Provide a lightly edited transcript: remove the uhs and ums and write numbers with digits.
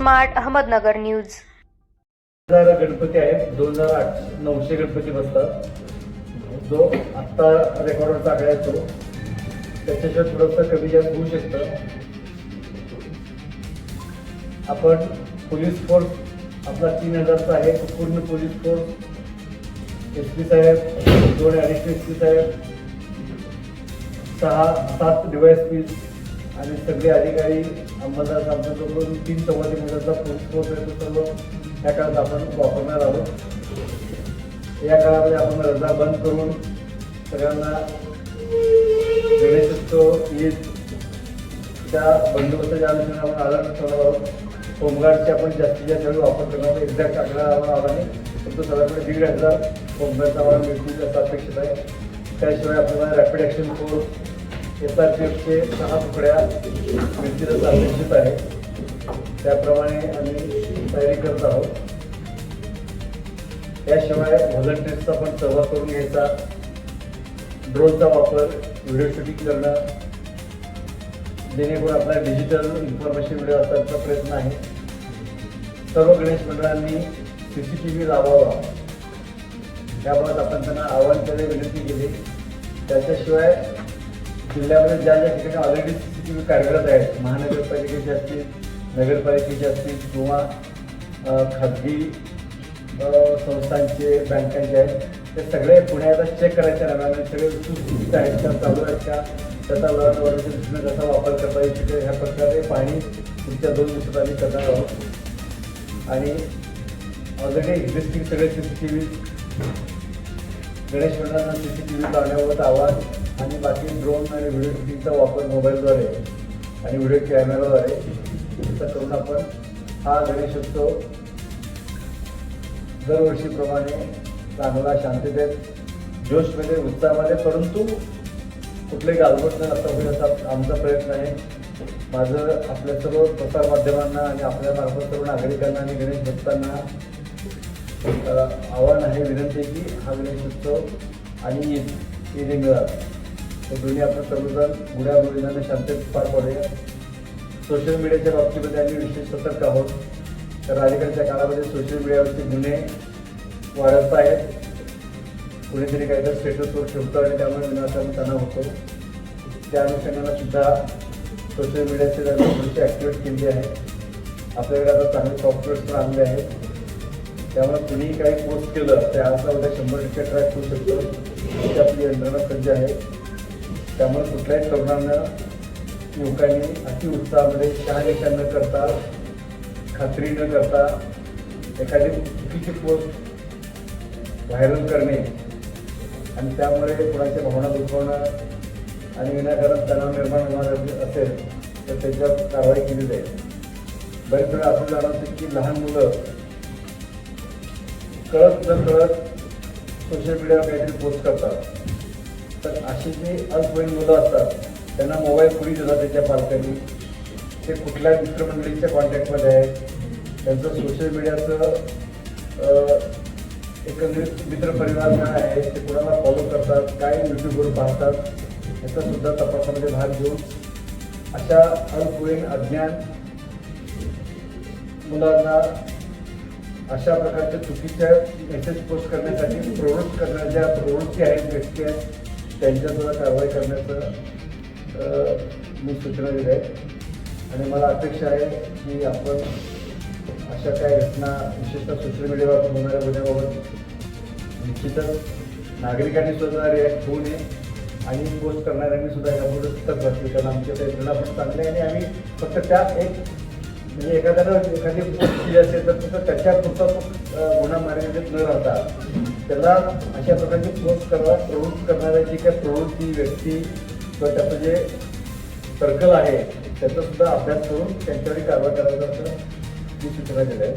Smart Ahmednagar news. Ganpati आहेत 2900 गणपती बसतात. जो आत्ता रेकॉर्डचा आकडा आहे तो त्याच्याशिवाय थोडंसं कमी जास्त होऊ शकतं. आपण पोलीस फोर्स आपला 3000चा आहे. पूर्ण पोलीस फोर्स एस पी साहेब 2 ॲडिशनल एस पी साहेब 6-7 DYSP आणि सगळे अधिकारी अंमलदार आमच्याकडून 3 संवादीदारांचा पोलीस फोर्स आहे. तो सर्व या काळात आपण वापरणार आहोत. या काळामध्ये आपण रजा बंद करून सगळ्यांना गणेशोत्सव ईद त्या बंदोबस्ताच्या अनुषंगाने आपण अलर्ट ठेवणार आहोत. होमगार्डचे आपण जास्तीत जास्त वेळ वापर करणार आहोत. एक्झॅक्ट आकडा आला नाही फक्त सगळ्याकडे 1500 होमगार्डचा आम्हाला मिळतील असं अपेक्षित आहे. त्याशिवाय आपल्याला रॅपिड ॲक्शन फोर्स SRPFचे 6 तुकड्या मिळतील असं अपेक्षित आहे. त्याप्रमाणे आम्ही तयारी करत आहोत. याशिवाय व्हॉलंटियर्सचा पण सहभाग करून घ्यायचा. ड्रोनचा वापर, व्हिडिओ शूटिंग करणं जेणेकरून आपला डिजिटल इन्फॉर्मेशन व्हिडिओ असण्याचा प्रयत्न आहे. सर्व गणेश मंडळांनी CCTV लावावा याबाबत आपण त्यांना आवाहन केले, विनंती केली. त्याच्याशिवाय जिल्ह्यामध्ये ज्या ज्या ठिकाणी ऑलरेडी CCTV कार्यरत आहेत, महानगरपालिकेचे असतील, नगरपालिकेचे असतील किंवा खाजगी संस्थांचे, बँकांचे आहेत, ते सगळे पुण्याला चेक करायच्या नव्याने सगळे सुस्थितीत आहेत का, चालू आहेत का, त्याचा लढवडीच्या दृष्टीने कसा वापर करता येऊ शकेल ह्या प्रकारे पाहणी पुढच्या 2 दिवसात आम्ही करणार आहोत. आणि ऑलरेडी एक्झिस्टिंग सगळे CCTV गणेश मंडळांना CCTV लावण्याबाबत आवाज आणि बाकी ड्रोन आणि व्हिडिओ शूटिंगचा वापर मोबाईलद्वारे आणि व्हिडिओ कॅमेराद्वारे असा करून आपण हा गणेशोत्सव दरवर्षीप्रमाणे चांगला, शांततेत, जोशमध्ये, उत्साहामध्ये, परंतु कुठले गालबोट न असता होईल असा आमचा प्रयत्न आहे. माझं आपल्या सर्व प्रसारमाध्यमांना आणि आपल्या मार्फत सर्व नागरिकांना आणि गणेश भक्तांना आव्हान आहे, विनंती आहे की हा गणेशोत्सव आणि ईद मिळाला हे दोन्ही आपण सर्वजण गुढ्या गोविंदाने शांततेत पार पाडूया. सोशल मीडियाच्या बाबतीमध्ये आम्ही विशेष सतर्क आहोत. तर अलीकडच्या काळामध्ये सोशल मीडियावरचे गुन्हे वाढत आहेत. कुणीतरी काहीतरी स्टेटसवर ठेवतो आणि त्यामुळे विनाकारण तणाव होतो. त्या अनुषंगाने सुद्धा सोशल मीडियाचे थोडीशी ॲक्टिव्हेट केली आहे. आपल्याकडे आता चांगले सॉफ्टवेअर्स पण आणले आहेत. त्यामुळे कुणीही काही पोस्ट केलं तर आज उद्या 100% ट्रॅक होऊ शकतो. अशी आपली यंत्रणा सज्ज आहे. त्यामुळे कुठल्याही तरुणांना, युवकांनी अतिउत्साहामध्ये शहानिशा न करता, खात्री न करता एखादी चुकीची पोस्ट व्हायरल करणे आणि त्यामुळे कोणाच्या भावना दुखवणं आणि विनाकारण तणाव निर्माण होणार असेल तर त्याच्यावर कारवाई केली जाईल. बरेच वेळा असं जाणवतं की लहान मुलं कळत न कळत सोशल मीडियावर काहीतरी पोस्ट करतात. तर अशी जी अल्पवयीन मुलं असतात त्यांना मोबाईल कुणी दिला त्याच्या पालकांनी, ते कुठल्या मित्रमंडळीच्या कॉन्टॅक्टमध्ये आहेत, त्यांचं सोशल मीडियाचं एकंदरीत मित्रपरिवार काय आहे, ते कुणाला फॉलो करतात, काय यूट्यूबवर पाहतात, याचा सुद्धा तपासामध्ये भाग घेऊन अशा अल्पवयीन अज्ञान मुलांना अशा प्रकारच्या चुकीच्या मेसेज पोस्ट करण्यासाठी प्रवृत्त करण्याच्या प्रवृत्ती आहेत, व्यक्ती आहेत, त्यांच्यासुद्धा कारवाई करण्याचं मी सूचना दिल्या आहेत. आणि मला अपेक्षा आहे की आपण अशा काही घटना विशेषतः सोशल मीडियावर होणाऱ्या गुन्ह्याबाबत निश्चितच नागरिकांनी सुद्धा रिॲक्ट होऊ नये आणि पोस्ट करणाऱ्यांनी सुद्धा यापुढे सतर्क असते. कारण आमच्या त्या यंत्रणा पण चांगली आहे आणि आम्ही फक्त त्या म्हणजे एखाद्यानं एखादी पोस्ट केली असेल तर फक्त त्याच्यापुरता गुन्हा मर्यादित न राहता त्याला अशा प्रकारची पोस्ट प्रवृत्त करणाऱ्या जी काही प्रवृत्ती, व्यक्ती किंवा त्याचं जे सर्कल आहे त्याचा सुद्धा अभ्यास करून त्यांच्यावर कारवाई करायचा असं मी सूचना दिल्या आहे.